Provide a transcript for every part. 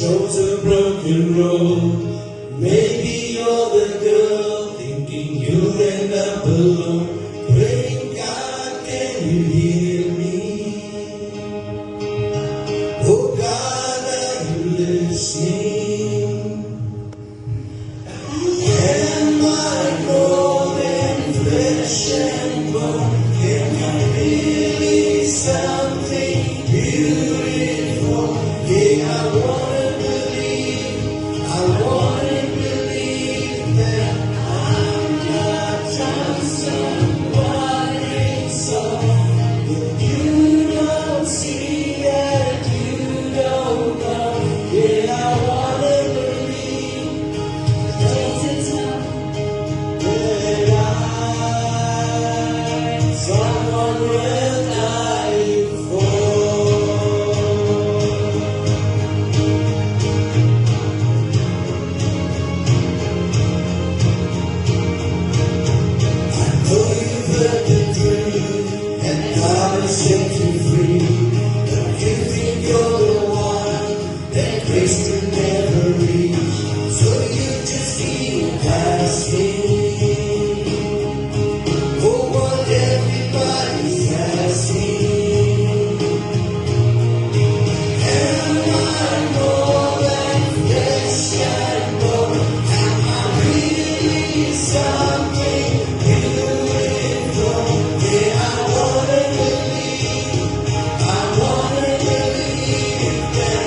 shows a broken road. Maybe you're the girl thinking you'll end up alone. Praying, God, can you hear me? Oh God, are you listening? Am I more than flesh and bone? Am I really something beautiful? Yeah, I wanna believe that I'm not just somebody. So if you don't see and you don't know, yeah, I wanna believe that I'm someone worth dying for. I know you've heard the truth, and God has set you free. But you think you're the one that grace can never reach, so you just keep asking for what everybody's asking. Am I more than flesh and bone? Am I really something beautiful? Yeah, I wanna believe that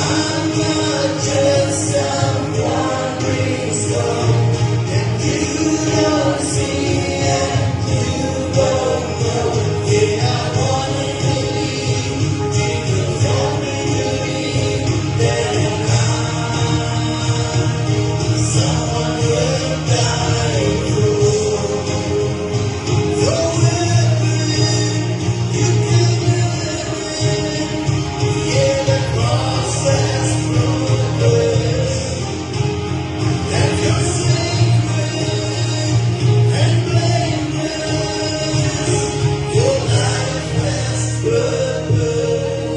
I'm not just some wandering soul. And you don't see and you don't know. Yeah, I wanna believe, Jesus, help me believe that I'm someone worth dying for. Forever you can live, yeah, the cross has progress, and you're sacred and blameless. Your life has purpose.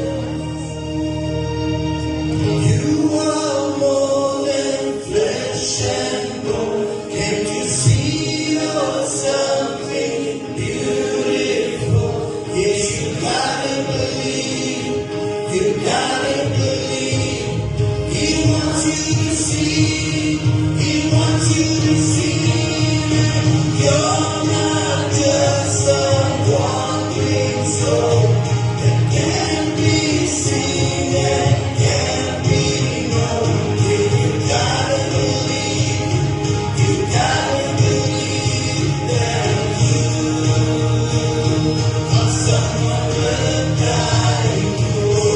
You are more than flesh and bone. Can you see you're something beautiful? Yes, you gotta believe. You gotta believe. He wants you to see. He wants you to see that you're not just some wandering soul that can't be seen and can't be known. Yeah, you gotta believe. You gotta believe that you are someone worth dying for.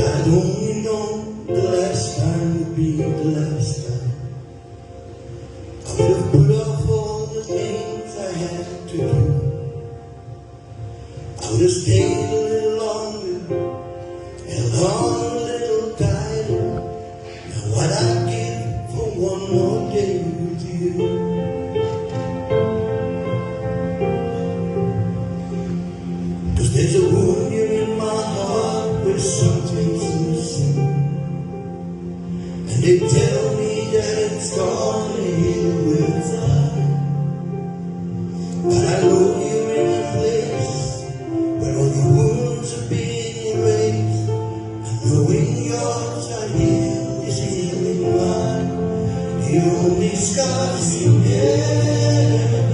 I'd only known the last time would be the last time, I would have put off all the things I had to do. I would have stayed a little longer, held on a little tighter. Now what I'd give for one more day with you. Cause there's a wound here in my heart where something's missing, and they tell me that it's gonna heal with time. But I know you're in a place where all the wounds are being erased, and knowing yours are healed is healing mine. The only scars you have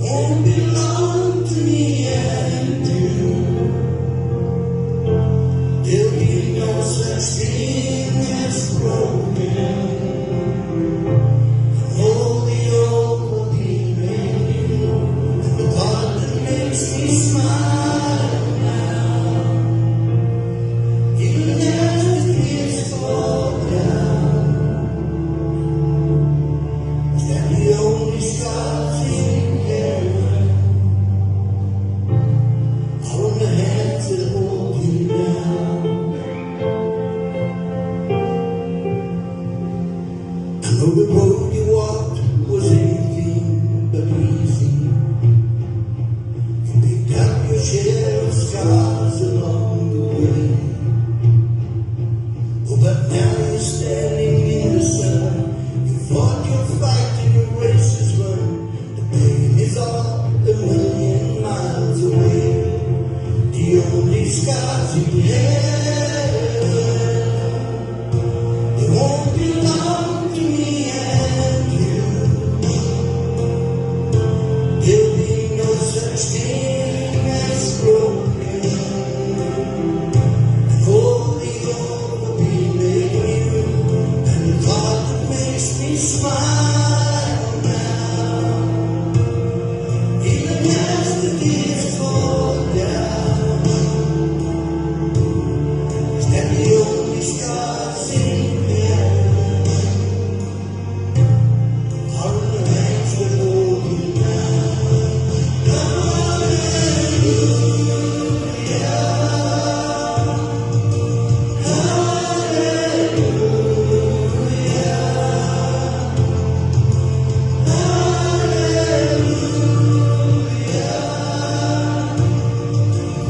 won't belong to me and you. There'll be no such thing as broken. All the old will be made new. And the part that makes me smile now, even as the tears fall down, is that the only scars you carry are on the hands that hold you now. I know the road you walked was anything but easy. million miles away. The only scars you have, they won't belong to me and you. There'll be no such thing as broken. And holy old will be made new. And the God that makes me smile now, even as the tears fall down, stand the only stars in heaven are in the hands that hold you now.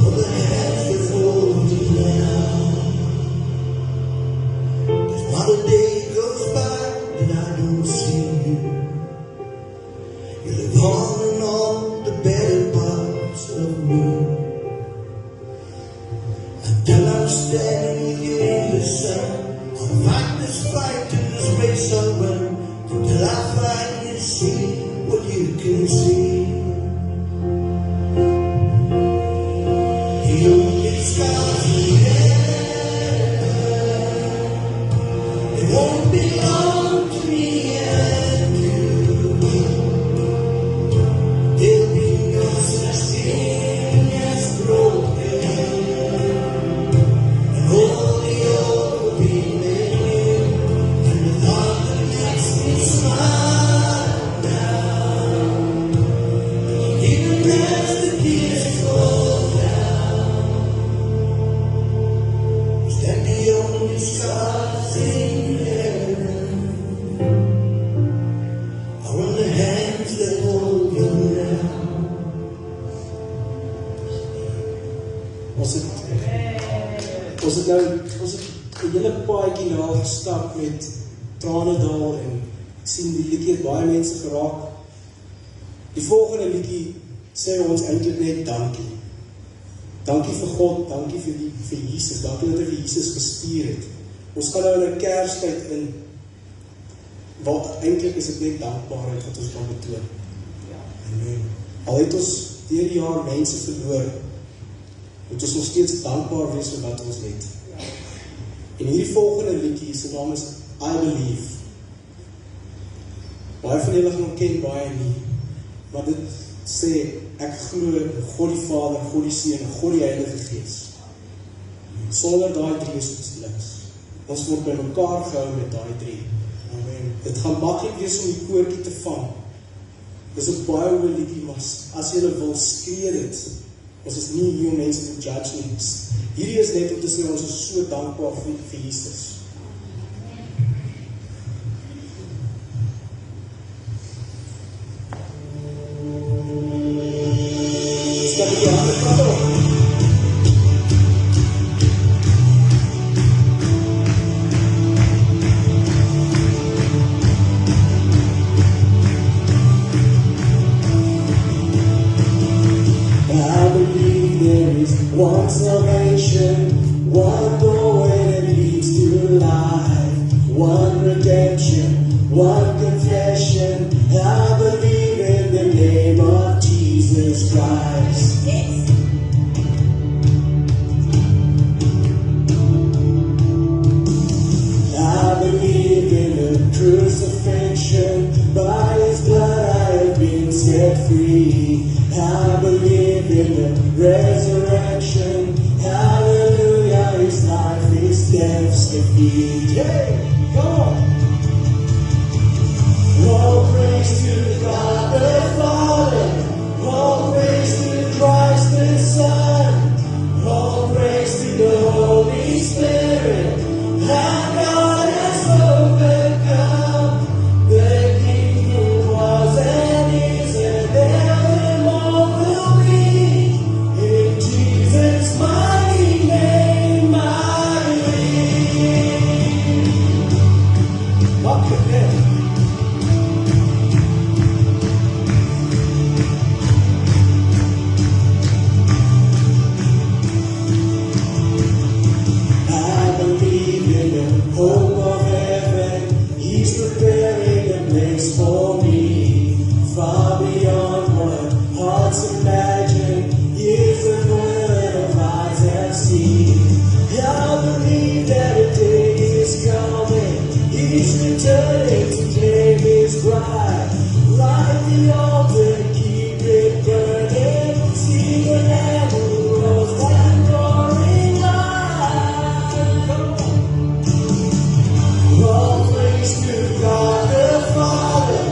For the hands that hold you now. There's not a day goes by that I don't see you. You live on in all the better parts of me. Until I'm standing with you in the sun, I'll fight this fight in this race I'll run. Until I finally see what you can see. The only scars we have, they won't belong to me and you. There'll be no such thing as broken. And holy old will be made new. And the thought that makes me smile now, even as the tears fall down, stand the only scars in heaven are in the hands that hold you now. Ons het nou 'n hele paadjie na gestap met Tranendal en ek sien die liedjie het baie mense geraak. Die volgende liedjie sê ons eintlik net dankie. Dankie vir God, dankie vir Jesus, dankie dat hy vir Jesus gestuur het. Ons gaan nou in 'n Kerstyd in wat eintlik is dit net dankbaarheid wat ons kan betoon. Amen. Al het ons deur die jaar mense verloor, moet ons nog steeds dankbaar wees vir wat ons het. En hierdie volgende liedjie se naam is I Believe. Baie van julle gaan hom ken, baie nie. Maar dit sê ek glo in God die Vader, God die Seun en God die Heilige Gees. Sonder daai drie is ons niks. Ons word by mekaar gehou met daai drie. Amen. Dit gaan maklik wees om die koortjie te vang. Dis 'n baie hoë liedjie, maar as jy wil skree dit. Ons is nie hier om mense te judge nie. Hierdie is net om te sê ons is so dankbaar vir Jesus. Stap die hande kant op. One salvation, one doorway that leads to life, one redemption, one confession. I believe in the name of Jesus Christ. I believe in the crucifixion, by His blood I have been set free. I believe in the resurrection. Hallelujah, His life, His death's defeat. Hey, come on. All praise to God the Father. All praise to Christ the Son. All praise to the Holy Spirit. Our God has overcome. The King who was and is and evermore will be. In Jesus' mighty name I believe. imagine. Years of word eyes have seen. I believe that a day is coming. He's returning to claim his bride. Light the altar, keep it burning. See the Lamb who rose that roaring lion. Come on. All praise to God the Father.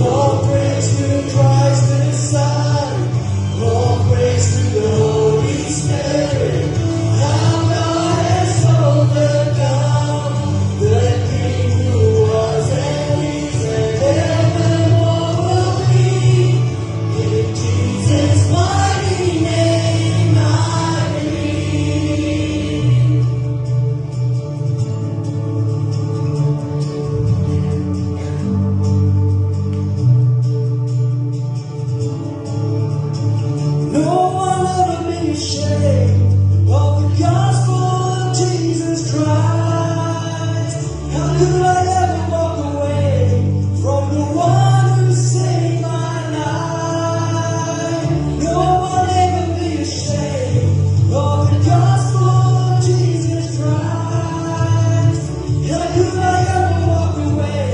All praise to Christ the Son. All praise to the Holy Spirit. Our God has overcome. The King who was and is and evermore will be. In Jesus' mighty name I believe. No one ever be ashamed of the gospel of Jesus Christ. How could I ever walk away from the one who saved my life? No one ever be ashamed of the gospel of Jesus Christ. How could I ever walk away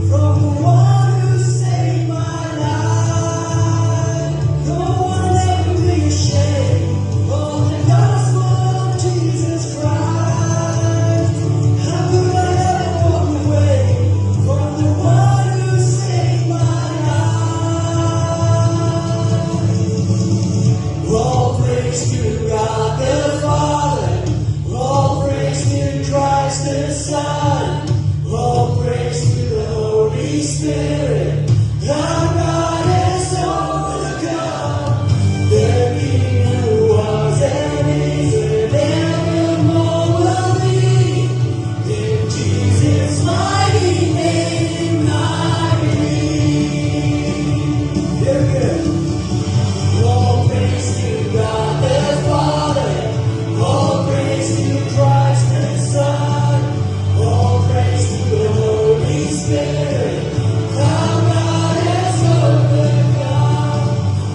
from the one who saved my life? No one ever be ashamed of the gospel of Jesus Christ. How could I ever walk away from the one who saved my life? All praise to God the Father. All praise to Christ the Son. All praise to the Holy Spirit. Our God has overcome. The King who was and is and evermore will be. In Jesus' mighty name I believe. Very good. All praise to God the Father. All praise to Christ the Son. All praise to the Holy Spirit. Our God has overcome.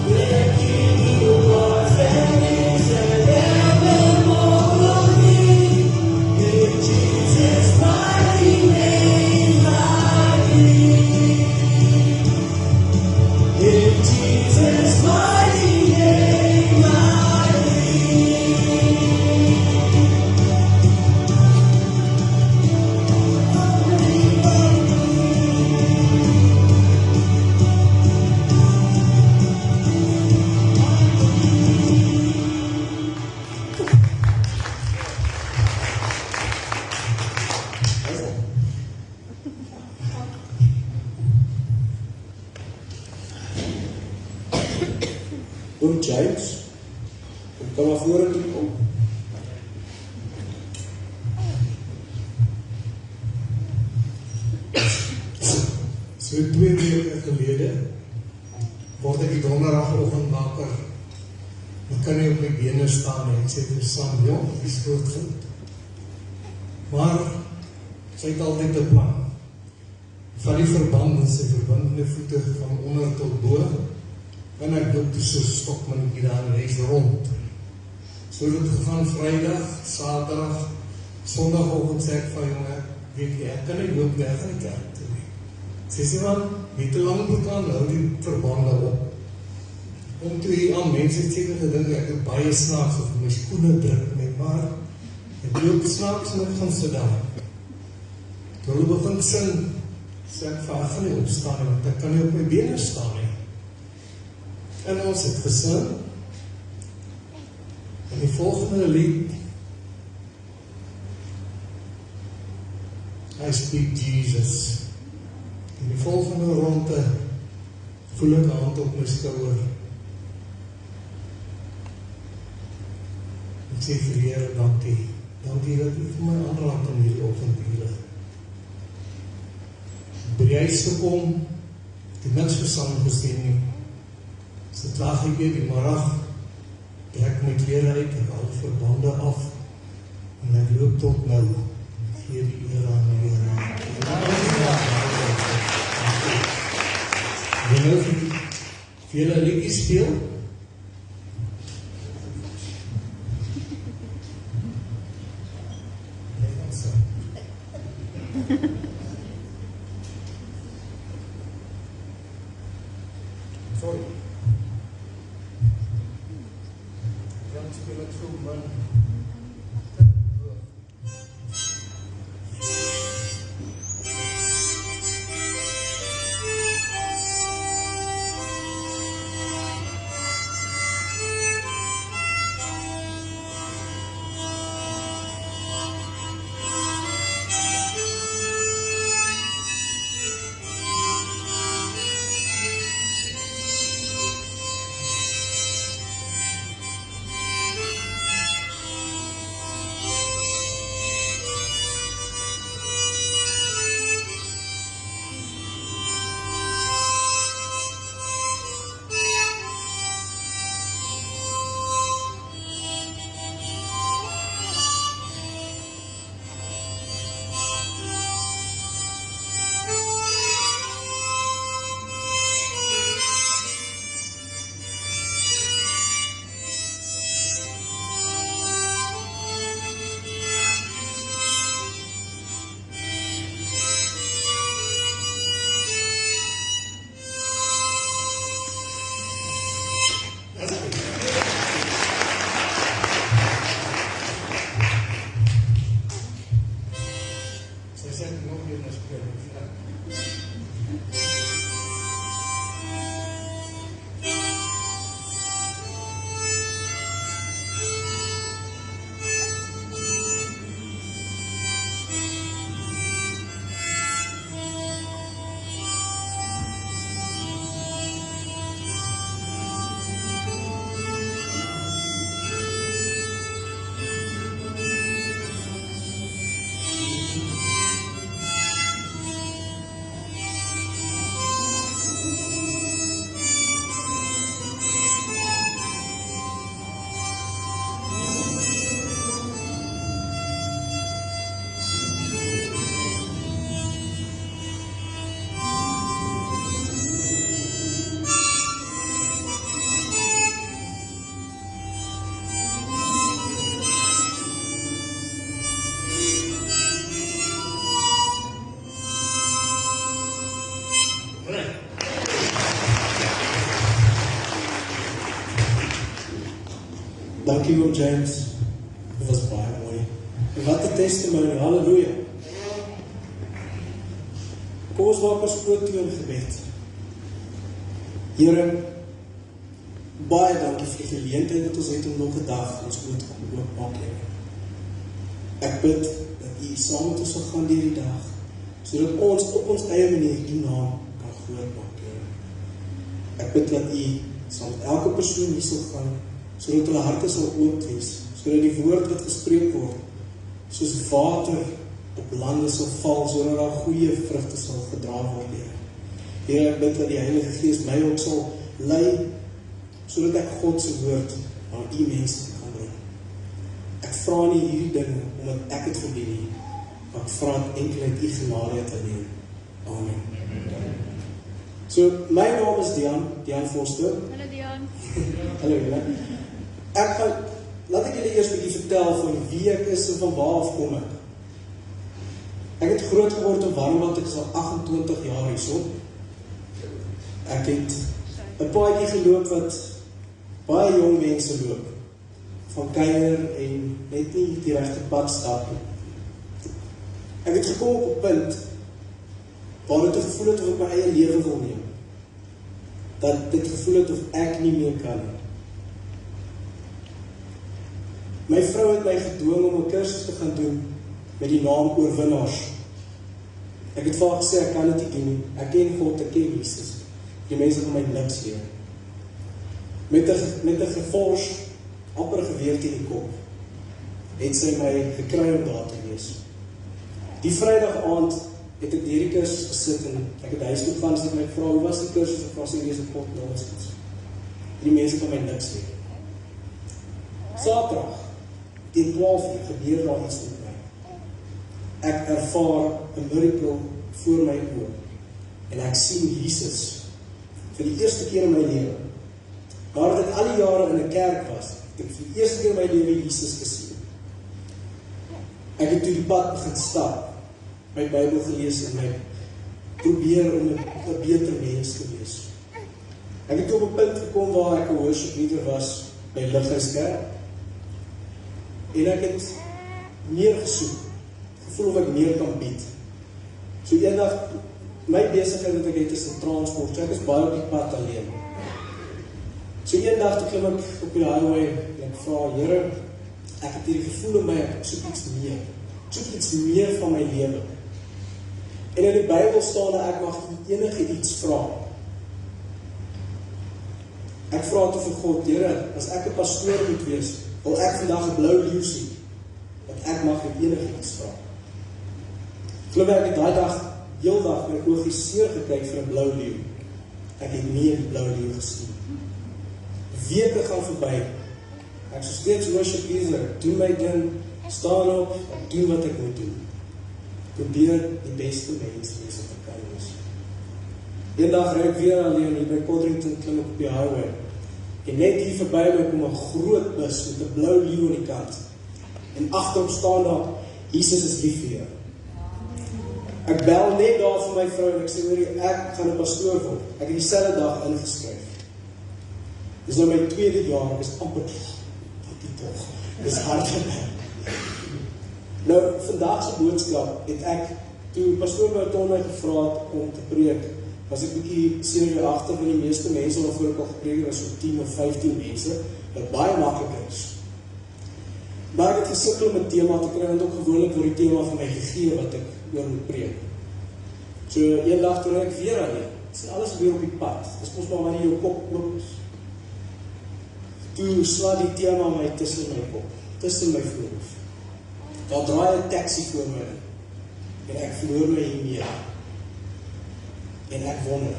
The King who was and is and evermore will be. In Jesus' mighty name I believe. In Jesus' mighty name I Oom James, kom maar vorentoe kom. So 2 weke gelede word ek die donderdagoggend wakker. Ek kan nie op my bene staan nie. Ek sê vir Sam, jong, die is groot goed. Maar sy het altyd 'n plan. Van die verband en sy verbindende voete van onder tot bo. En ek loop toe so stokmannetjie daar en reis rond. So het het gegaan Vrydag, Saterdag, Sondagoggend sê ek van jonge, weet jy, ek kan nie loop weg in die kerk toe nie. Sy sê man, weet hoe lang moet aan hou die verbande op. Om toe hier aan mense het seker gedink, ek het baie snaaks of my skoene druk nie, maar ek loop snaaks en ek gaan sit daar. Toe hulle begin sing, sê ek van, ek gaan nie opstaan nie, want ek kan nie op my bene staan nie. En ons het gesing, en die volgende lied, I Speak Jesus. En die volgende ronde, voel ek 'n hand op my skouer. Ek sê vir die Here, dankie. Dankie dat U vir my aanraak in hierdie oggendure. By die huis gekom, die niks gesang gesteen nie. So klaag ek weer die middag, trek my klere uit, ek haal die verbande af, en ek loop tot nou, ek gee die eer aan die Here. Jy nou vir julle liedjie speel, dan speel ek so min. Dankie oom James, dit was baie mooi. En wat 'n testimony, halleluja. Kom ons maak ons oop toe in gebed. Here, baie dankie vir die geleentheid wat ons het om nog 'n dag ons oop te kom oopmaak, Here. Ek bid dat U saam met ons sal gaan deur die dag, sodat ons op ons eie manier U naam kan groot maak, Here. Ek bid dat U saam met elke persoon hier sal gaan, sodat hulle harte sal oop wees, sodat die woord wat gespreek word, soos water op lande sal val, sodat daar goeie vrugte sal gedra word, Here. Here, ek bid dat die Heilige Gees my ook sal lei, sodat ek God se woord aan U mense kan bring. Ek vra nie hierdie dinge omdat ek het verdien nie, maar ek vra dit enkel uit U genade te neem. Amen. So, my naam is Dian Foster. Hallo Dian. Hallo julle. Laat ek julle eers 'n bietjie vertel van wie ek is en van waar af kom ek. Ek het groot geword in Warmbad, ek is al 28 jaar hierso. Ek het 'n paadjie geloop wat baie jong mense loop. Van kuier en net nie die regte pad stap nie. Ek het gekom op 'n punt waar dit gevoel het of ek my eie lewe wil neem. Dat dit gevoel het of ek nie meer kan nie. My vrou het my gedwing om 'n kursus te gaan doen met die naam Oorwinnaars. Ek het vir haar gesê ek kan dit nie doen nie. Ek ken God, ek ken Jesus. Die mense van my niks leer. Met 'n gefors, amper geweer teen die kop, het sy my gekry om daar te wees. Die Vrydag aand het ek deur die kursus gesit en ek het huis toe gaan en my vrou, hoe was die kursus? Ek was in deze pot nonsens. Die mense van my niks leer. Saterdag, teen 12 uur gebeur daar iets met my. Ek ervaar 'n miracle voor my oë en ek sien Jesus vir die eerste keer in my lewe. Maar dat ek al die jare in 'n kerk was, het ek vir die eerste keer in my lewe Jesus gesien. Ek het toe die pad begin stap, my Bybel gelees en my probeer om 'n beter mens te wees. Ek het op 'n punt gekom waar ek 'n worship leader was by Lighuiskerk. En ek het meer gesoek, gevoel of ek meer kan bied. So eendag, my besigheid wat ek het is 'n transport, so ek is baie op die pad alleen. So eendag toe klim ek op die highway en ek vra, Here, ek het hierdie gevoel in my, ek soek iets meer. Ek soek iets meer van my lewe. En in die Bybel staan dat ek mag enige iets vra. Ek vra toe vir God, Here, as ek 'n pastoor moet wees, wil ek vandag 'n blou leeu sien, want ek mag enige iets vra. Glo ek het daai dag, heel dag, my oë seer gekyk vir 'n blou leeu. Ek het nie 'n blou leeu gesien. Weke gaan verby. Ek is steeds worship leader, ek doen my ding, staan op, ek doen wat ek moet doen. Probeer die beste mens wees wat ek kan wees. Eendag ry ek weer alleen hier by Codrington klim op die highway. En net hier verby my kom 'n groot bus met 'n blou leeu aan die kant. En agter hom staan daar, Jesus is lief vir jou. Ek bel net daar vir my vrou en ek sê, hoor, ek gaan 'n pastoor word. Ek het dieselfde dag ingeskryf. Dis nou my tweede jaar, ek is amper, dis hard. Nou, vandag se boodskap het ek, toe pastoor Bouton my gevra het om te preek, was ek bietjie senuweeagtig, want die meeste mense waarvoor ek al gepreek het, was so 10 of 15 mense, wat baie maklik is. Maar ek het gesukkel om 'n tema te kry, want ook gewoonlik word die tema van my gegee wat ek oor moet preek. So, eendag toe ek weer alleen, sien alles weer op die pad, dis mos maar wanneer jou kop oop is. Toe sla die tema my tussen my kop, tussen my voorhoof. Daar draai 'n taxi voor my, en ek verloor my hiermee. En ek wonder,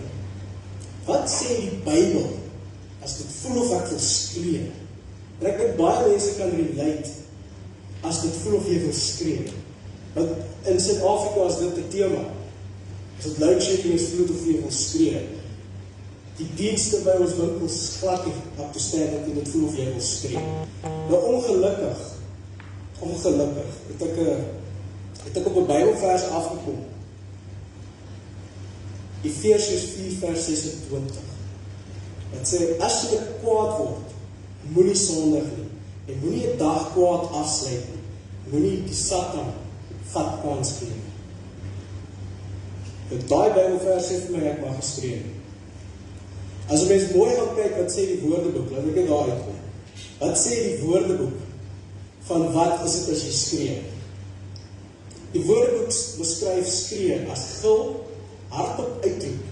wat sê die Bybel, as dit voel of ek wil skree? En ek dink baie mense kan relate, as dit voel of jy wil skree. Want in Suid-Afrika is dit 'n tema. As dit loud shedding is, voel of jy wil skree. Die dienste by ons winkels is glad nie op te staan dat jy dit voel of jy wil skree. Nou ongelukkig, het ek op 'n Bybelvers afgekom. Efesiërs 4:26. Wat sê, as jy kwaad word, moenie sondig nie, en moenie 'n dag kwaad afsluit nie, moenie die Satan vat kans gee nie. Daai Bybelvers sê vir my, ek mag geskree. As 'n mens mooi gaan kyk, wat sê die Woordeboek, laat ek net daar uitkom. Wat sê die Woordeboek van wat is dit as jy skree? Die Woordeboek beskryf skree as gil, hardop uitroep,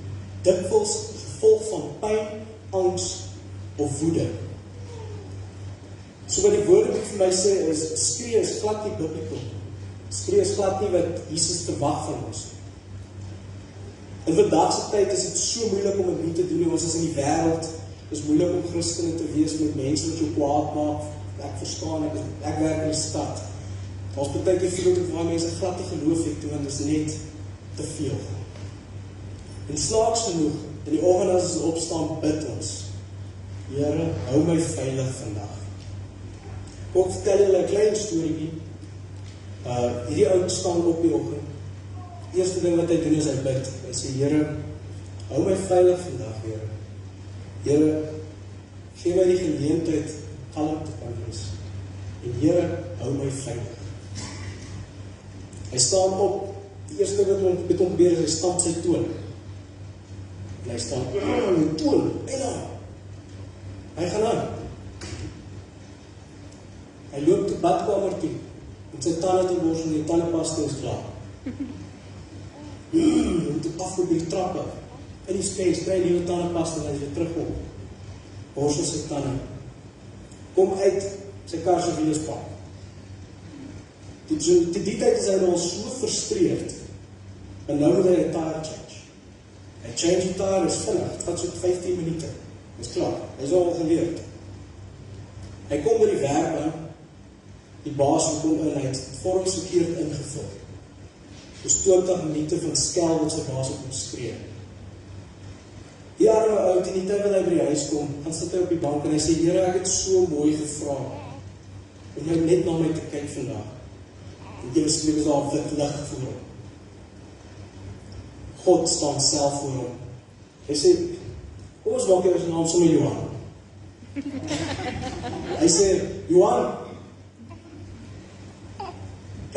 dikwels gevolg van pyn, angs of woede. So wat die Woordeboek vir my sê is, skree is glad nie biblical. Skree is glad nie wat Jesus verwag van ons. In vandag se tyd is dit so moeilik om dit nie te doen, ons is in die wêreld, is moeilik om Christene te wees met mense wat jou kwaad maak. Ek verstaan, ek werk in die stad. Ons baie keer voel dat waar mense glad nie geloof het, want dit is net te veel. En slaaks genoeg, in die oggend as ons opstaan, bid ons. Here, hou my veilig vandag. Ook vertel julle 'n klein storieetjie. Hierdie ou staan op die oggend. Eerste ding wat hy doen is hy bid. Hy sê, Here, hou my veilig vandag, Here. Here, gee my die geleentheid kalm te kan wees. En Here, hou my veilig. Hy staan op, die eerste ding wat met hom gebeur is, hy stamp sy toon. En hy staan, die toon, hy gaan aan. Hy loop te badkamer toe, met sy tande te borsel en die tandepasta is klaar. Moet die afloop die trappe, in die space, kry die tandepasta en hy weer terugkom. Borsel sy tande. Kom uit sy kar se wielerspak. Die tyd is hy nou al so frustreerd, en nou moet hy 'n tire change. Hy change die tire, is vinnig, het vat so 15 minute, is klaar, hy is al geleerd. Hy kom by die werk aan, die baas kom in, hy het vorms verkeerd ingevul. Dus 20 minute van skel wat sy baas op hom skree. Die arme oud, in die tyd wat hy by die huis kom, gaan sit hy op die bank en hy sê, Here, ek het so mooi gevra, om jou net na my te kyk vandag. En jy beskryf is daar wit lig voor hom. God staan self voor hom. Hy sê, kom ons maak jou sy naam sommer Johan. Hy sê, Johan,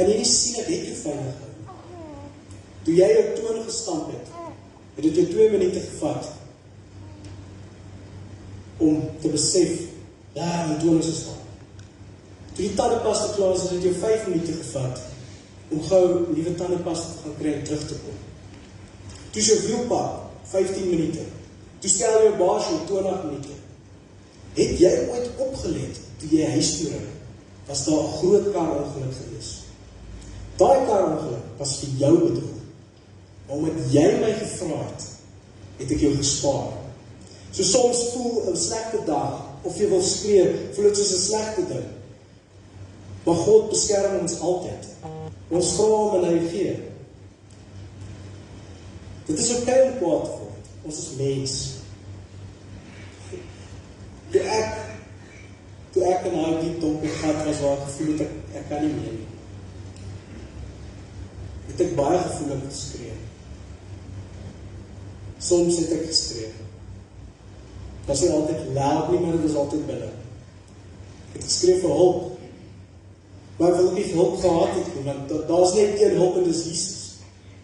kan jy nie sien dat het jou veilig hou. Toe jy jou toon gestamp het dit jou 2 minute gevat om te besef, ja, my toon is gestamp. Toe die tandepasta klaar is, het dit jou 5 minute gevat om gou nuwe tandepasta te gaan kry en terug te kom. Toe is jou wielpad 15 minute. Toe stel jou baas jou 20 minute. Het jy ooit opgelet toe jy huis toe ry? Was daar 'n groot karongeluk gewees? Daai karongeluk was vir jou bedoel. Maar omdat jy my gevra het ek jou gespaar. So soms voel 'n slegte dag, of jy wil skree, voel dit soos 'n slegte ding. Maar God beskerm ons altyd. Ons vra hom en hy gee. Dit is okay om kwaad te word. Ons is mens. Toe ek in daai diep donker gat was waar ek gevoel het ek kan nie meer nie. Het ek baie gevoel om te skree. Soms het ek geskree. Dat is nie altyd loud nie, maar dit is altyd binne. Ek het geskree vir hulp. Maar ek wil nie hulp gehad het nie, want daar is net een hulp en dit is Jesus.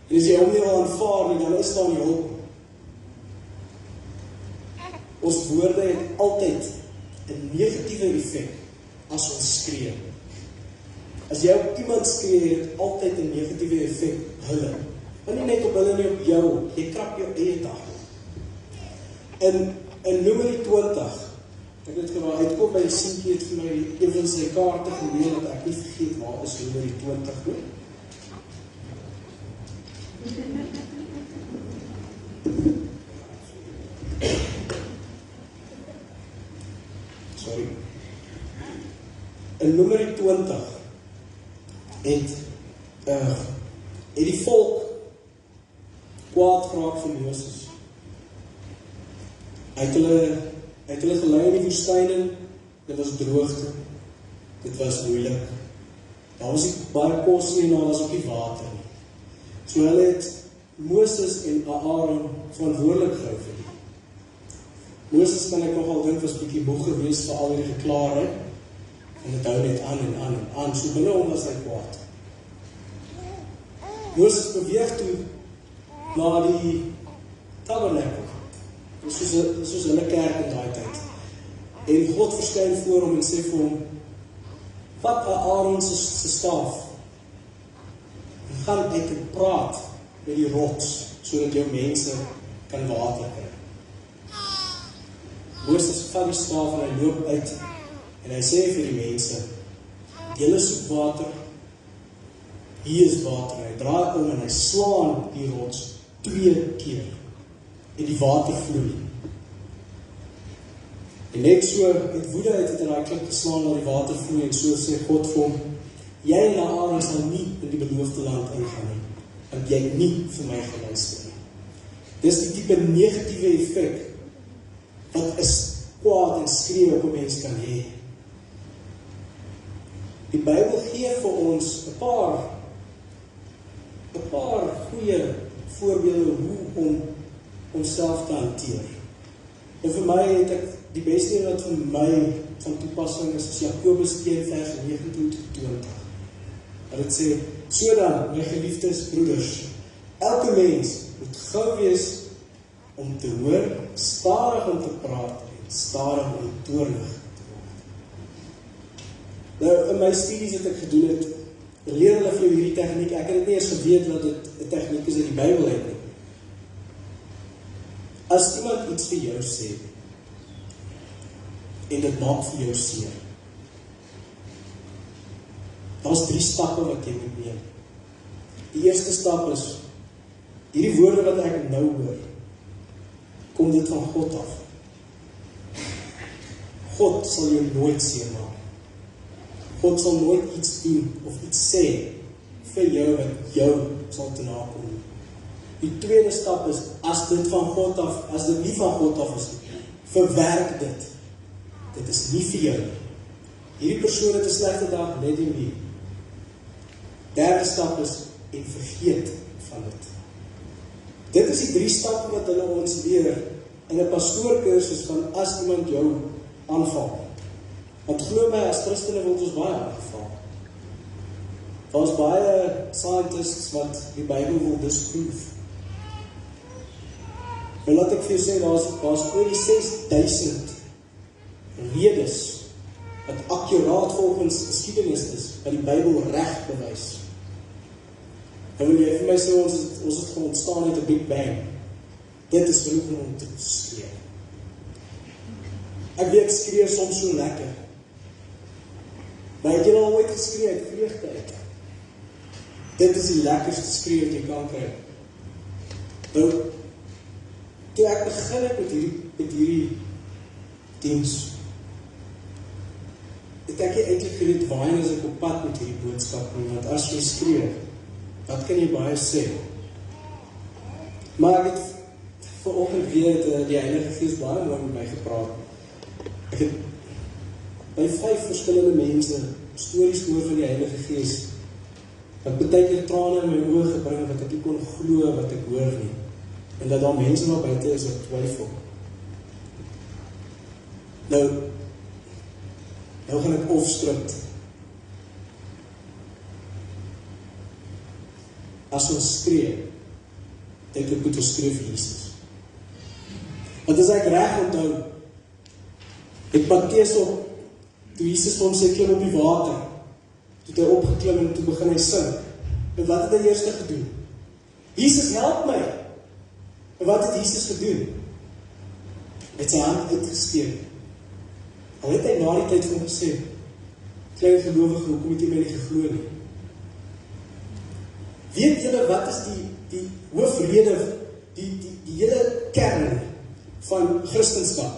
En as jy hom nie wil aanvaar nie, dan is daar nie hulp. Ons woorde het altyd 'n negatiewe effek as ons skree. As jy op iemand skree, het dit altyd 'n negatiewe effek op hulle. Maar nie net op hulle nie, op jou. Jy krap jou eie dag. In Numeri 20, ek het geraai, uitkom by die seentjie het vir my een van sy kaarte geleen, dat ek nie vergeet waar is Numeri 20 nie. Sorry. In Numeri 20 het die volk kwaad geraak vir Moses. Hy het hulle gelei in die woestyn in, dit was droogte, dit was moeilik. Daar was nie baie kos nie en daar was ook nie water nie. So hulle het Moses en Aaron verantwoordelik gehou vir die. Moses kan ek nogal dink was bietjie moeg gewees vir al die geklaarheid, en dit hou net aan en aan en aan, so binne hom was hy kwaad. Moses beweeg toe na die tabernakel. Soos hulle kerk in daai tyd. En God verskyn voor hom en sê vir hom, vat Aaron se staaf, en gaan uit en praat met die rots, sodat jou mense kan water kry. Moses vat die staaf en hy loop uit, en hy sê vir die mense, julle soek water, hier is water. Hy draai om en hy slaan die rots 2 keer. En die water vloei. En net so, het woede uit het in die klip geslaan waar die water vloei, en so sê God vir hom, jy en Aaron sal nie in die beloofde land ingaan nie, want jy nie vir my geluister nie. Dis die tipe negatiewe effek, wat is kwaad en skree op 'n mens kan hê. Die Bybel gee vir ons 'n paar goeie voorbeelde hoe om onsself te hanteer. En vir my het ek die beste wat vir my van toepassing is Jakobus 1 vers 19 tot 20. En dit sê, so dan, my geliefdes broeders, elke mens moet gou wees om te hoor, stadig om te praat en stadig om toornig te word. Nou, in my studies het ek gedoen het, leer hulle vir jou hierdie tegniek, ek het dit nie eens geweet dat dit 'n tegniek is uit die Bybel uit nie. As iemand iets vir jou sê, en dit maak vir jou seer, daar is 3 stappe wat jy moet neem. Die eerste stap is, hierdie woorde wat ek nou hoor, kom dit van God af. God sal jou nooit seer maak. God sal nooit iets doen, of iets sê, vir jou wat jou sal te nakom. Die tweede stap is, as dit van God af, as dit nie van God af is, verwerk dit. Dit is nie vir jou. Hierdie persoon het 'n slegte dag, let hom nie. Derde stap is, en vergeet van dit. Dit is die 3 stappe wat hulle ons leer, in 'n pastoorkursus van as iemand jou aanval. Want glo my, as Christene word ons baie aangeval. Daar's baie scientists wat die Bybel wil disprove. En laat ek vir jou sê, daar's oor die 6000 redes wat akkuraat volgens geskiedenis is, wat die Bybel reg bewys. En wil jy vir my sê, ons het gewoon ontstaan uit 'n Big Bang. Dit is genoeg om te skree. Ek weet, skree soms so lekker. Maar het jy al ooit geskree uit vreugde uit? Dit is die lekkerste skree wat jy kan kry. Nou, toe ek begin het met hierdie diens, het ek nie eintlik gereed waarheen as ek op pad met hierdie boodskap nie, want as jy skree, wat kan jy baie sê? Maar ek het vanoggend weer die Heilige Gees baie mooi met my gepraat. Ek het by 5 verskillende mense stories gehoor van die Heilige Gees, wat baie keer trane in my oë gebring, wat ek nie kon glo wat ek hoor nie. En dat daar mense daar buite is wat twyfel. Nou gaan ek afskryf. As ons skree, dink ek moet ons skree vir Jesus. Want as ek reg onthou, het Matteus op, toe Jesus vir hom sê klim op die water, toe het hy opgeklim en toe begin hy sing. En wat het hy eers gedoen? Jesus, help my! En wat het Jesus gedoen? Het sy hand uitgesteek. Al het hy na die tyd van gesê, klein gelowige, hoekom het jy my nie geglo nie? Weet julle wat is die hoofrede, die hele kern van Christendom?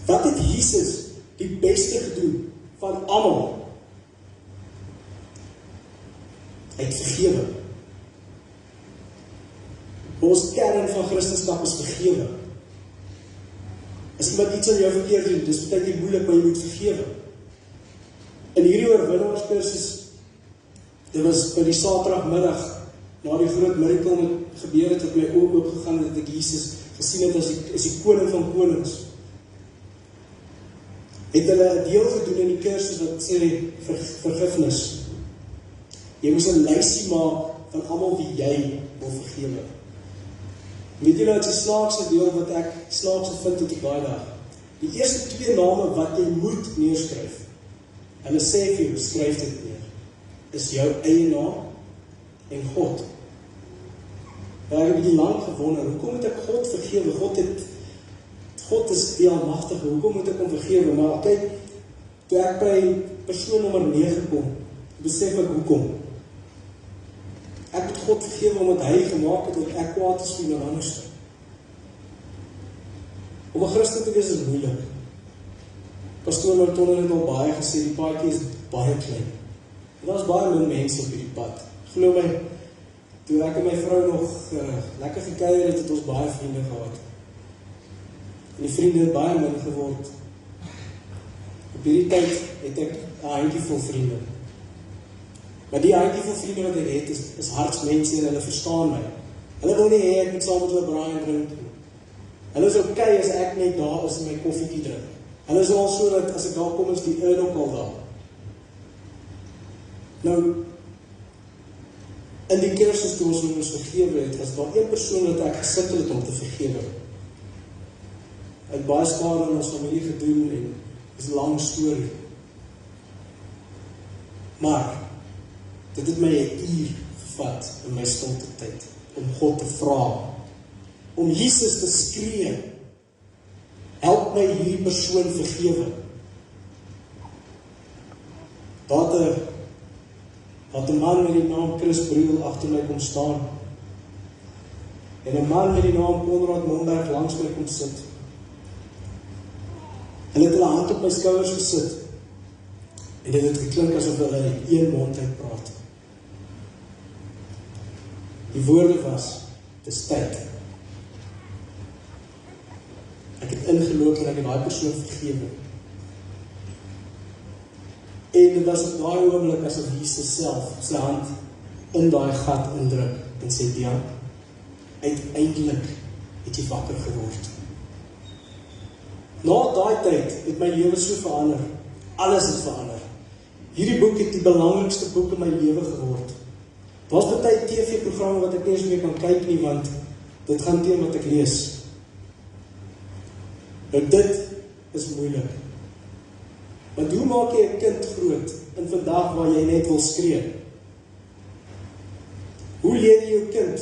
Wat het Jesus die beste gedoen van almal? Hy het vergewe. Ons kern van Christendom is vergewe. As iemand iets aan jou verkeerd doen, dis baie keer moeilik, maar jy moet vergewe. In hierdie oorwinnaarskursus, dit was by die Saterdagmiddag, na die groot miracle wat gebeur het, my oë oopgegaan het, dat ek Jesus gesien het as die koning van konings. Het hulle 'n deel gedoen in die kursus wat sê vergifnis. Jy moes 'n lysie maak van almal wie jy wil vergewe. Weet julle, dit is die snaakse deel wat ek snaakse vind tot die baie dag. Die eerste 2 name wat jy moet neerskryf, hulle sê vir jou, skryf dit neer, is jou eie naam en God. Daar heb ek lang gewonder, hoekom moet ek God vergewe? God is die almagtige, hoekom moet ek hom vergewe? Maar kyk, toe ek by persoon nommer 9 kom, besef ek hoekom. Ek moet God vergewe omdat hy gemaak het dat ek kwaad is vir iemand anders. Om 'n Christen te wees is moeilik. Pastoor Marton het al baie gesê, die paadjie is baie klein. En daar is baie min mense op hierdie pad. Glo my, toe ek en my vrou nog lekker gekuier het ons baie vriende gehad. En die vriende het baie min geword. Op hierdie tyd het ek 'n handjievol vriende. Maar die handjievol vriende wat ek het, is hartsmense en hulle verstaan my. Hulle wil nie hê ek moet saam met hulle braai en drink. Hulle is okay as ek net daar is en my koffietjie drink. Hulle is al so dat as ek daar kom is die urn ook al daar. Nou, in die kursus toe ons vergewe het, was daar een persoon wat ek gesukkel het om te vergewe. Ek het baie skade in ons familie gedoen en is 'n lang storie. Maar dit het my 'n uur gevat in my stilte tyd om God te vra, om Jesus te skree, help my hierdie persoon vergewe. Daar het 'n man met die naam Chris Briel agter my kom staan. En 'n man met die naam Konrad Momberg langs my kom sit. Hulle het hulle hand op my skouers gesit. En dit het geklink asof hulle in een mond uit praat. Die woorde was, dis tyd. Ek het ingeloop en ek het daai persoon vergewe. En dit was op daai oomblik asof Jesus self sy hand in daai gat indruk en sê, Dian, uiteindelik het jy wakker geword. Na daai tyd het my lewe so verander. Alles het verander. Hierdie boek het die belangrikste boek in my lewe geword. Daar's baie TV-programme wat ek nie eens meer kan kyk nie, want dit gaan teen wat ek lees. Nou dit is moeilik. Want hoe maak jy 'n kind groot in vandag waar jy net wil skree? Hoe leer jy jou kind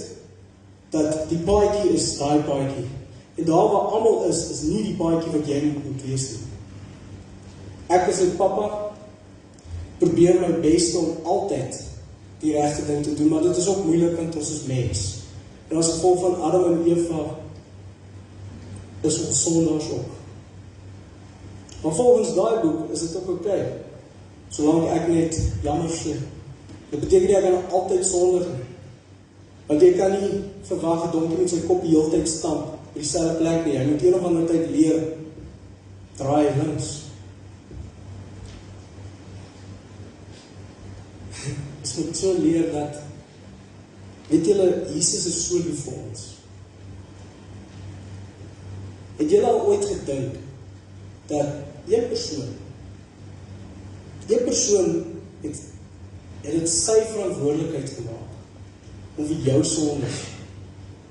dat die paadjie is daai paadjie? En daar waar almal is nie die paadjie wat jy moet wees nie. Ek as 'n pappa probeer my beste om altyd die regte ding te doen, maar dit is ook moeilik want ons is mens. En as gevolg van Adam en Eva is ons sondaars ook. Maar volgens daai boek is dit ook oké, solank ek net jammer sê. Dit beteken nie ek kan altyd sondig nie. Want jy kan nie verwag dat donkie met sy kop die hele tyd stamp op dieselfde plek nie. Hy moet een of ander tyd leer draai links. Ons moet so leer dat, weet julle, Jesus is so lief vir ons. Het julle al ooit gedink dat een persoon het dit sy verantwoordelikheid gemaak om vir jou sondes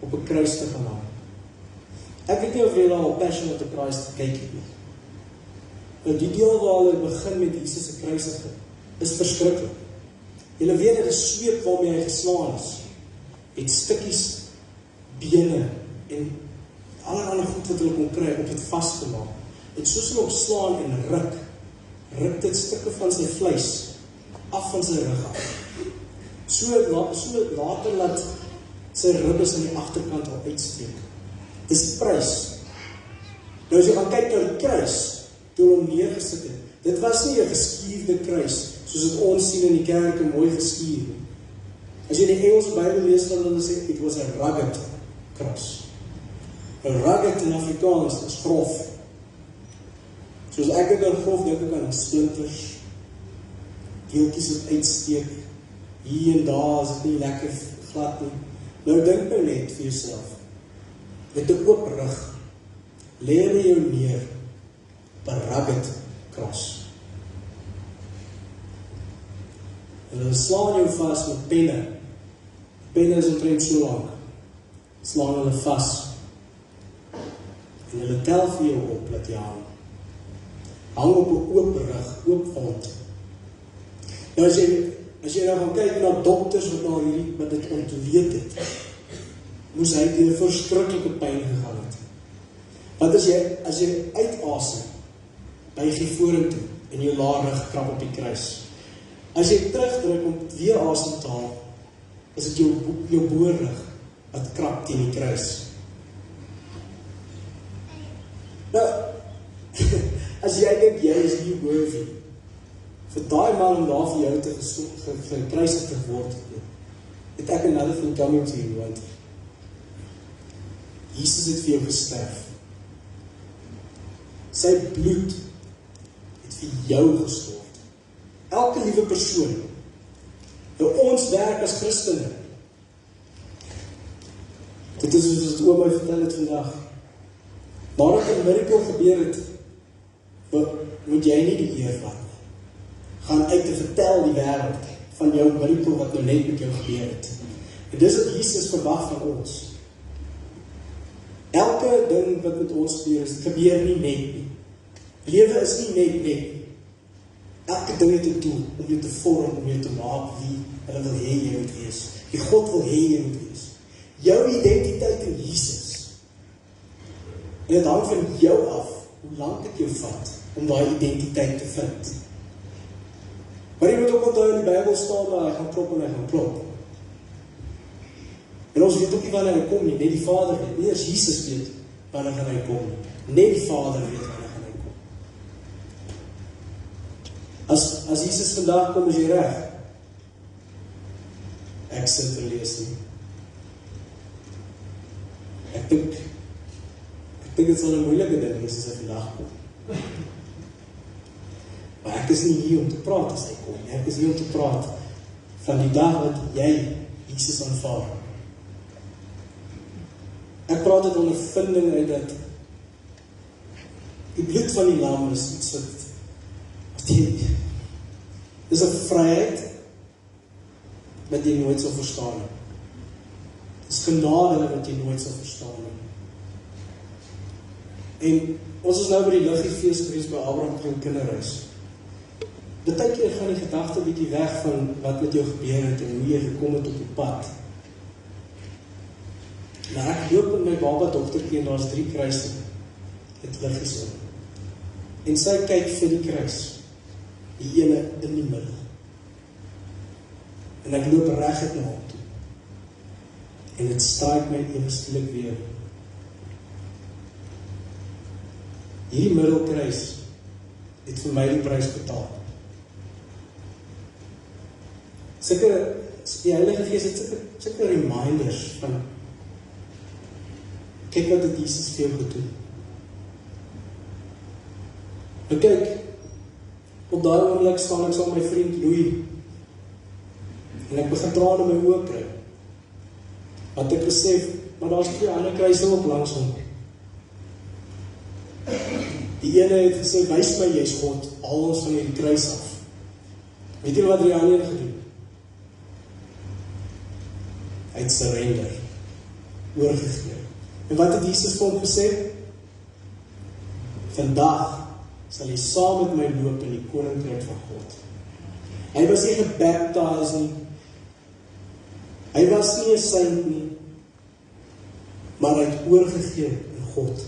op 'n kruis te gaan hang? Ek weet nie of julle al Passion of the Christ gekyk het nie. Nou die deel waar hulle begin met Jesus se kruisiging is verskriklik. Julle weet dat die sweep waarmee hy geslaan is, het stukkies bene en allerlei goed wat hulle kon kry op het vasgemaak. En soos hulle opslaan en ruk dit stukke van sy vleis af van sy rug af. So later laat sy ribbes aan die agterkant al uitsteek. Dis die prys. Nou as jy gaan kyk na die kruis, toe hom neergesit het, dit was nie 'n geskuurde kruis, soos dit ons sien in die kerke mooi geskuur. As jy die Engelse Bybel lees, dan hulle sê, it was a rugged kruis. 'n Rugged in Afrikaans is grof. Soos ek dit aan grof dink ek aan splinters, deeltjies wat uitsteek, hier en daar is dit nie lekker glad nie. Nou dink nou net vir jouself, met 'n oop rug, lê jy jou neer op 'n rugged kruis. En hulle slaan jou vas met penne. Penne is omtrent so lank. Slaan hulle vas. En hulle tel vir jou op dat jy hang op 'n oop rug, oop wond. Nou as jy nou gaan kyk na dokters wat dit ontleed het, moes hy deur 'n verskriklike pyn gegaan het. Want as jy uitasem, buig jy vorentoe en jou laar rug krap op die kruis. As jy terugdruk om weer asem te haal, is dit jou boorrug wat krap teen die kruis. Nou, as jy dink jy is nie worthy, vir daai man om daar vir jou te gekruisig te word, het ek another thing coming to you, want Jesus het vir jou gesterf. Sy bloed het vir jou gestort. Elke liewe persoon. Nou ons werk as Christene. Dit is soos het oom my vertel het vandag. Nadat 'n miracle gebeur het, moet jy nie die eer vat nie. Gaan uit te vertel die wêreld van jou miracle wat nou net met jou gebeur het. En dis wat Jesus verwag van ons. Elke ding wat met ons gebeur nie net nie. Lewe is nie net nie. Elke ding het 'n doel om jou te vorm, om jou te maak wie hulle wil hê jy moet wees. Die God wil hê jy moet wees. Jou identiteit in Jesus. En dit hang van jou af, hoe lank dit jou vat om daai identiteit te vind. Maar jy moet ook onthou in die Bybel staan waar hy gaan klop en hy gaan klop. En ons weet ook nie wanneer hy kom nie, net die Vader weet. Nie as Jesus weet wanneer gaan hy kom nie. Net die Vader weet wanneer gaan hy kom. As Jesus vandag kom, is jy reg. Ek sit en lees nie. Ek dink dit sal 'n moeilike ding wees as hy vandag kom. Maar ek is nie hier om te praat as hy kom. Ek is hier om te praat van die dag wat jy Jesus aanvaar. Ek praat uit ondervinding uit dat die bloed van die lam is iets wat Dis 'n vryheid wat jy nooit sal verstaan nie. Dis genade wat jy nooit sal verstaan nie. En ons is nou by die Liggiefees gewees by Abraham van kinderhuis. Baie keer gaan die gedagte bietjie weg van wat met jou gebeur het en hoe jy gekom het op die pad. Maar ek loop met my baba dogtertjie en daar's 3 kruise. Het liggies om. En sy kyk vir die kruis. Die ene in die middel. En ek loop reguit na hom toe. En dit straik my ewe skielik weer. Hierdie middelkruis het vir my die prys betaal. Die Heilige Gees het sulke reminders van kyk wat het Jesus vir jou gedoen. Nou kyk, op daai oomblik staan ek saam met my vriend Louis en ek begin trane in my oë kry. Want ek besef, maar daar's 2 ander kruise op langs hom. Die ene het gesê, wys my jy's God, haal ons van hierdie kruis af. Weet jy wat die ander gedoen? Hy het surrender, oorgegee. En wat het Jesus vir hom gesê? Vandag sal jy saam met my loop in die koninkryk van God. Hy was nie gebaptised nie. Hy was nie 'n saint nie. Maar hy het oorgegee in God.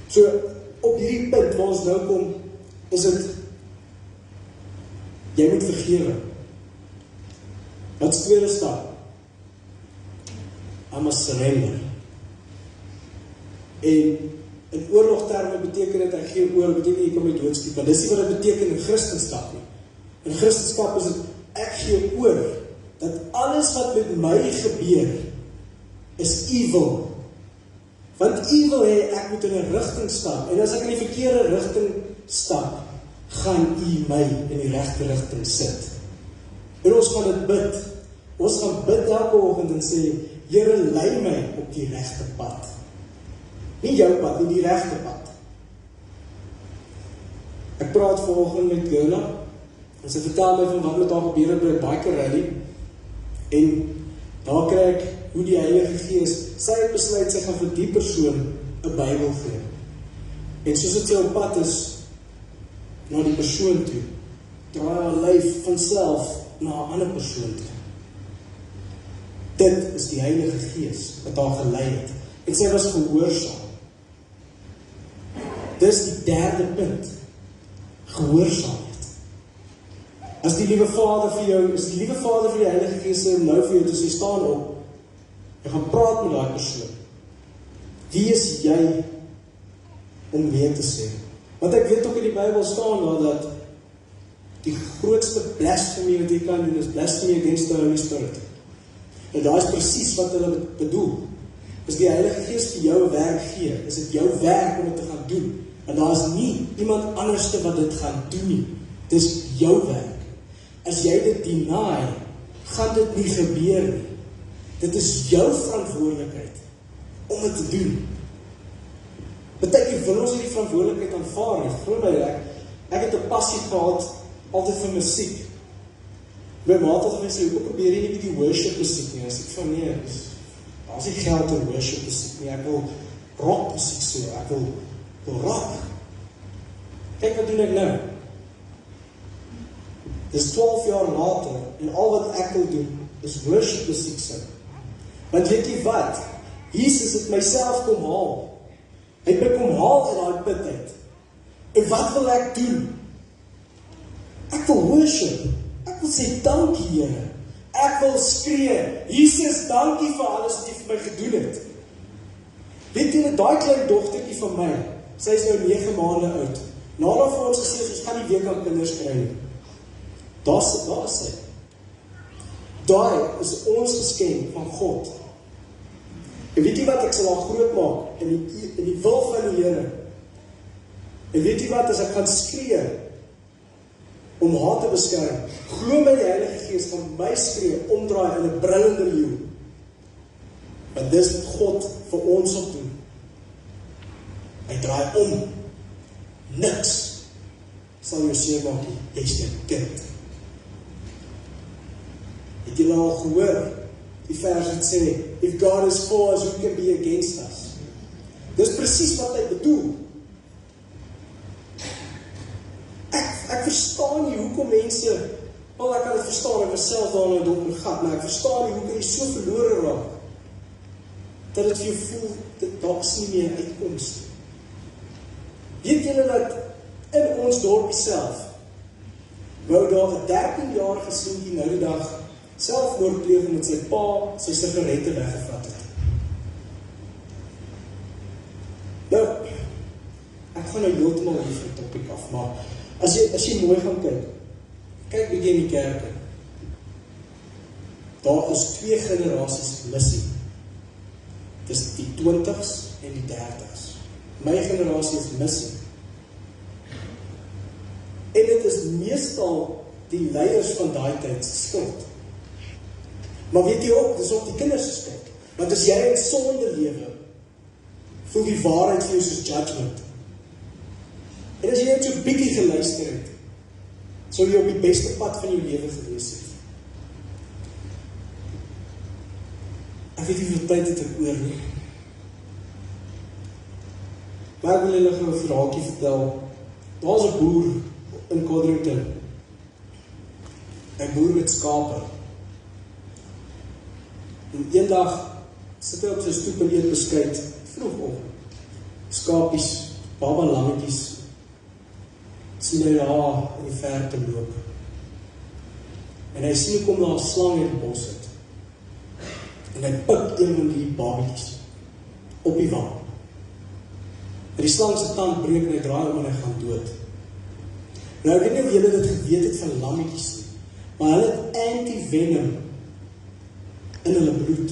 So, op hierdie punt waar ons nou kom, is dit, jy moet vergewe. Wat is tweede stap? I must surrender. En in oorlogterme beteken dit, ek gee oor, beteken nie, ek kom my doodskiet, maar dis nie wat dit beteken in Christenskap nie. In Christenskap is dit, ek gee oor, dat alles wat met my gebeur, is evil. Want evil ek moet in 'n rigting stap, en as ek in die verkeerde rigting stap, gaan U my in die regte rigting sit. En ons gaan dit bid. Ons gaan bid elke oggend en sê, Here, lei my op die regte pad. Nie jou pad, nie die regte pad. Ek praat vanoggend met Gerla, en sy vertel my van wat met haar gebeur het by 'n biker rally, en daar kry ek hoe die Heilige Gees, sy het besluit, sy gaan vir die persoon 'n Bybel gee. En soos dit sy op pad is, na die persoon toe, draai haar lyf vanself na 'n ander persoon toe. Dit is die Heilige Gees wat haar gelei het. En sy was gehoorsaam. Dis die derde punt. Gehoorsaamheid. As die liewe Vader vir jou, is die liewe Vader vir die Heilige Gees sê nou vir jou, toe sy staan op, jy gaan praat met daai persoon. Wie is jy om weer te sê? Want ek weet ook in die Bybel staan daar dat die grootste blasphemy wat jy kan doen is blasphemy against the Holy Spirit. En daar is presies wat hulle bedoel. As die Heilige Gees vir jou werk gee, is dit jou werk om dit te gaan doen. En daar is nie iemand anderste wat dit gaan doen nie. Dit is jou werk. As jy dit deny, gaan dit nie gebeur nie. Dit is jou verantwoordelikheid om dit te doen. Partykeer wil ons nie die verantwoordelikheid aanvaar nie. Glo my, ek het 'n passie gehad altyd vir musiek. My maat het gesê, "Hoekom probeer jy nie bietjie worship musiek nie?" As ek van nee, daar's nie geld in worship musiek nie. Ek wil rock musiek so, ek wil rock. Kyk wat doen ek nou. Dis 12 jaar later en al wat ek wil doen is worship musiek sing. Want weet jy wat? Jesus het myself kom haal. Hy het my kom haal uit daai put uit. En wat wil ek doen? Ek wil worship. Ek wil sê dankie, Here. Ek wil skree, Jesus, dankie vir alles wat U vir my gedoen het. Weet jy, daai klein dogtertjie van my, sy is nou 9 maande oud. Nadat vir ons gesê, ons gaan nie weer aan kinders kry nie. Daar is sy. Daai is ons geskenk van God. En weet jy wat, ek sal haar groot maak in die wil van die Here. En weet jy wat, as ek gaan skree om haar te beskerm, glo my, die Heilige Gees gaan my skree omdraai in 'n brullende leeu. Want dis wat God vir ons op doen. Hy draai om. Niks sal jou seer maak nie, jy's 'n kind. Het julle al gehoor, die vers wat sê, if God is for us, who can be against us? Dis presies wat hy bedoel. Ek verstaan nie hoekom mense, wel ek kan het verstaan, ek was self daarna dom en gat, maar ek verstaan nie hoekom jy so verlore raak, dat het vir jou voel, dit dalk nie meer uitkoms. Weet julle dat in ons dorpie self, wou daar 'n 13-jarige seentjie nou die dag selfmoord pleeg omdat sy pa sy sigarette weggevat het. Nou, ek gaan nou heeltemal hier van die topic af, maar as jy mooi gaan kyk bietjie in die kerke. Daar is 2 generasies missie. Dis die 20s en die 30s. My generasie is missie. En dit is meestal die leiers van daai tyd se skuld. Maar weet jy ook, dis ook die kinders se skuld. Want as jy in sonde lewe, voel die waarheid vir jou soos judgment. En as jy net so bietjie geluister het, sou jy op die beste pad van jou lewe gewees het. Ek weet nie hoeveel tyd het ek oor nie. Maar ek wil julle gou 'n verhaaltjie vertel. Daar's 'n boer in Codrington. 'n boer met skape. En eendag sit hy op sy stoep en eet beskuit, vroeg op. Skapies, baba lammetjies, sien hy daar in die verte loop. En hy sien kom daar 'n slang in die bos uit. En hy pik een van die babetjies op die wang. En die slang se tand breek en hy draai om en hy gaan dood. Nou ek weet nie of julle dit geweet het van lammetjies nie, maar hulle het anti-venom in hulle bloed.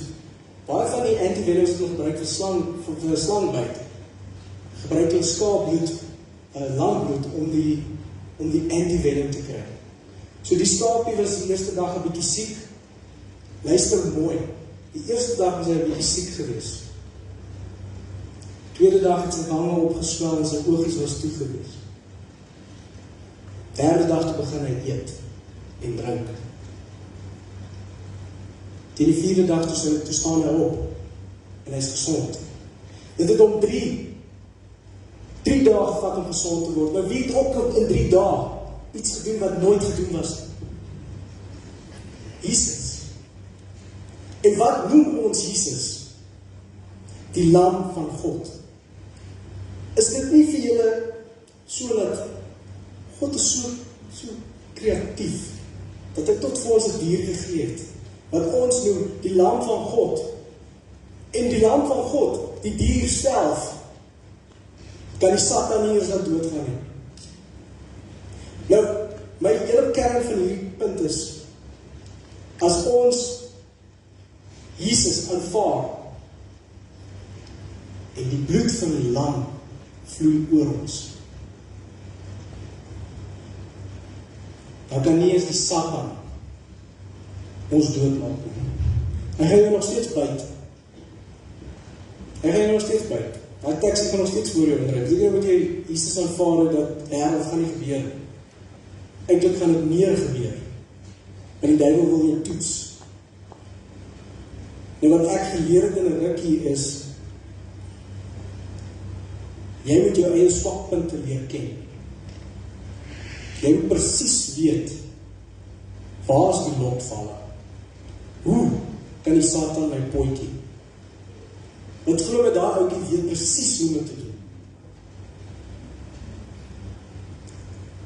Baie van die anti-venoms wat hulle gebruik vir slangbyt, gebruik hulle skaapbloed, lambloed om die anti-venom te kry. So die skaapie was die eerste dag 'n bietjie siek. Luister mooi. Die eerste dag was hy 'n bietjie siek geweest. Tweede dag het sy wange opgeswel en sy oogies was toe geweest. Derde dag te begin hy eet en drink. Teen die 4de dag toe staan hy op en hy is gesond. Dit het om 3 dae gevat om gesond te word. Maar wie het ook in 3 dae iets gedoen wat nooit gedoen was? Jesus. En wat noem ons Jesus? Die Lam van God. Is dit nie vir julle so dat God is so kreatief, dat hy tot vir ons 'n dier gegee het, wat ons noem die Lam van God. En die Lam van God, die dier self, kan die Satan nie eens dan doodgaan nie. Nou, my hele kern van hierdie punt is, as ons Jesus aanvaar, en die bloed van die Lam vloei oor ons, dan kan nie eens die Satan ons doodmaak nie. Hy gaan jou nog steeds byt. Daai teks kan nog steeds voor jou indruk. Dit is wat jy Jesus aanvaar dat dit gaan nie gebeur. Eintlik gaan dit meer gebeur. En die duiwel wil jou toets. En wat ek geleer het in 'n rukkie is, jy moet jou eie swakpunte leer ken. Jy moet presies weet, waar is die lokvalle? Hoe kan die Satan my potjie? Want glo my daai ouetjie weet presies hoe om dit te doen.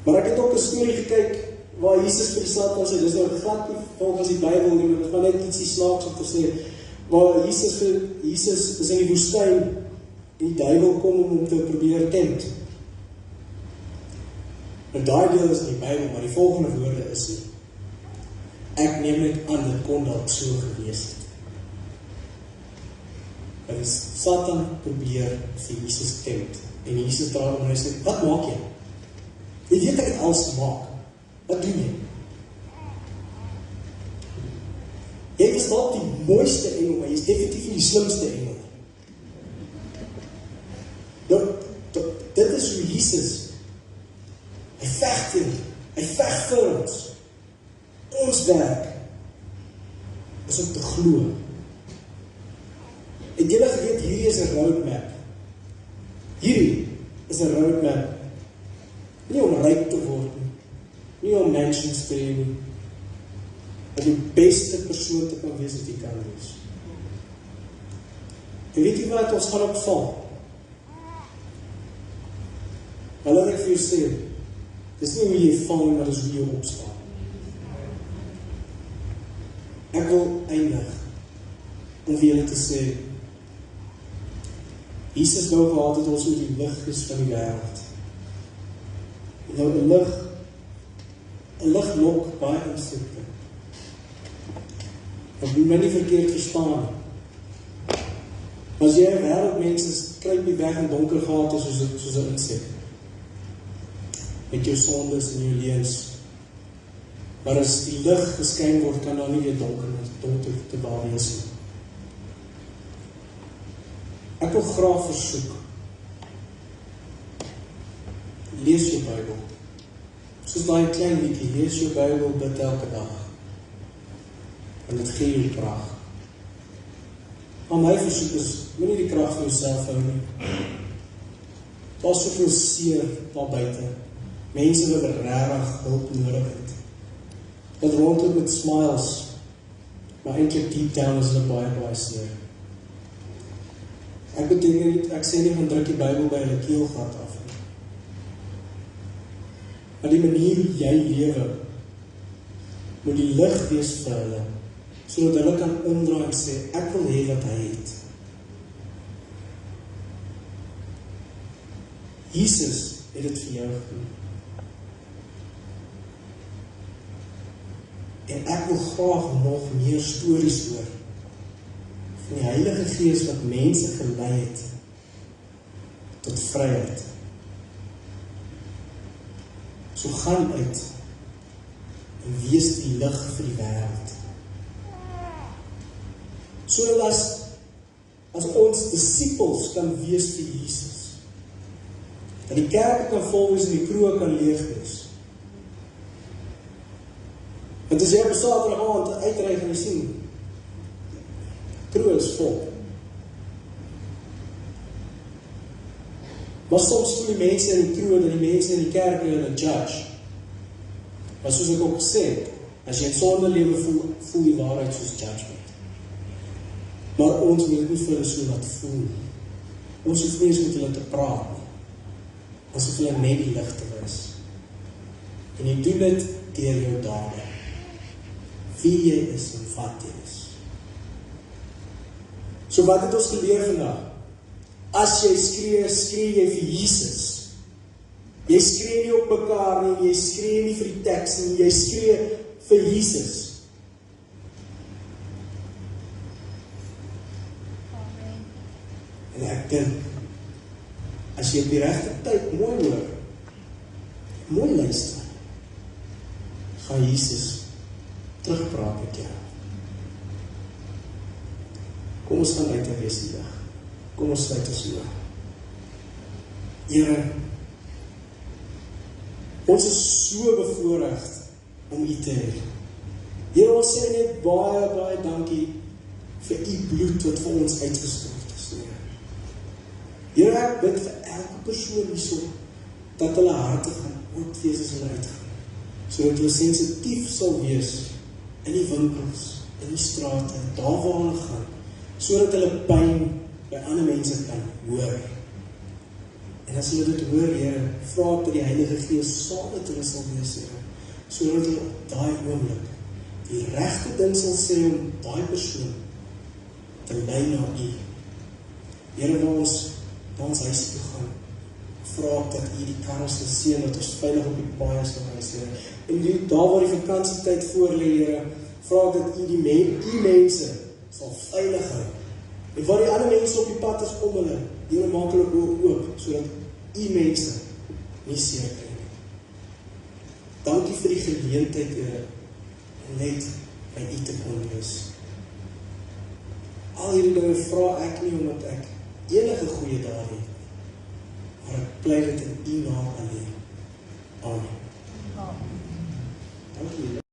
Maar ek het ook 'n storie gekyk, waar Jesus vir die Satan sê, dis nou glad nie volgens die Bybel nie, maar dit is maar net ietsie snaaks om te sê, waar Jesus is in die woestyn, en die duiwel kom om te probeer tempt. En daai deel is in die Bybel, maar die volgende woorde is nie. Ek neem net aan, dit kon dalk so gewees het. En Satan probeer vir Jesus tempt, en Jesus draai om en hy sê, wat maak jy? Jy weet ek het alles gemaak. Wat doen jy? Jy is dalk die mooiste engel, maar jy is definitief nie die slimste engel. Dit is hoe Jesus Hy veg teen, hy veg vir ons. Ons werk is om te glo. Het julle geweet, hierdie is 'n roadmap. Hierdie is 'n roadmap. Nie om ryk te word nie, nie om mansions te hê nie, maar die beste persoon te kan wees wat jy kan wees. En weet jy wat, ons gaan opval. Hulle wat ek vir jou sê, dis nie hoe jy val nie, maar dis hoe jy opstaan. Ek wil eindig om vir julle te sê, Jesus wou gehad het ons oor die lig is van die wêreld. Nou 'n lig lok baie insekte. Ek moet my nie verkeerd verstaan. As jy 'n wêreldmens is, kruip jy weg in donker gate soos 'n insek. Met jou sondes en jou leuns. Maar as die lig geskyn word, kan daar nie weer donker te daar wees nie. Ek wil graag versoek, lees jou Bybel. Soos daai klein liedjie, lees jou Bybel, bid elke dag. En dit gee jou krag. Maar my versoek is, moenie die krag vir jouself hou nie. Daar is soveel seer daar buite. Mense wat regtig hulp nodig het. Wat rondloop met smiles, maar eintlik deep down is hulle baie seer. Ek sê nie van druk die Bybel by hulle keelgat af nie. Maar die manier hoe jy lewe, moet die lig wees vir hulle, sodat hulle kan omdraai en sê, ek wil hê wat hy het. Jesus het dit vir jou gedoen. En ek wil graag nog meer stories hoor van die Heilige Gees wat mense gelei het tot vryheid. So gaan uit en wees die lig vir die wêreld. Sodat as ons disippels kan wees vir Jesus, dat die kerk kan vol wees en die kroeg kan leeg wees. Want as jy op Saterdag aand uitry gaan jy sien, kroeg is vol. Maar soms voel die mense in die kroeg, dat die mense in die kerk hulle judge. Maar soos ek ook gesê het, as jy in sonde lewe voel die waarheid soos judgment. Maar ons moet dit nie vir hulle so laat voel. Ons hoef nie eens met hulle te praat nie. Ons hoef hulle net die lig te wys. En jy doen dit deur jou dade. Wie jy is en wat jy is. So wat het ons geleer vandag? As jy skree jy vir Jesus. Jy skree nie op mekaar nie, jy skree nie vir die teks nie, jy skree vir Jesus. En ek dink, as jy op die regte tyd mooi hoor, mooi luister, gaan Jesus terugpraat met jou. Kom ons gaan uit en wees die dag. Kom ons sluit ons oor. Here, ons is so bevoorregd om U te hê. Here, ons sê net baie dankie vir U bloed wat vir ons uitgestort is. Here, ek bid vir elke persoon hierso, dat hulle harte gaan oop wees as hulle uitgaan. Sodat hulle sensitief sal wees in die winkels, in die strate, daar waar hulle gaan, sodat hulle pyn by ander mense kan hoor. En as hulle dit hoor, Here, vra ek dat die Heilige Gees saam met hulle sal wees, Here, sodat hulle op daai oomblik die regte ding sal sê om daai persoon te lei na U. Here, waar ons huis toe gaan, vra ek dat U die karre sal seën, dat ons veilig op die paaie sal wees, Here. En daar waar die vakansietyd voor lê, Here, vra ek dat U die mense sal veilig hou. En waar die ander mense op die pad is om hulle, Here, maak hulle oop, sodat U mense nie seer kry nie. Dankie vir die geleentheid, Here, om net by U te kon wees. Al hierdie dinge vra ek nie omdat ek enige goeie daad het, maar ek pleit dit in U naam alleen. Amen. Dankie.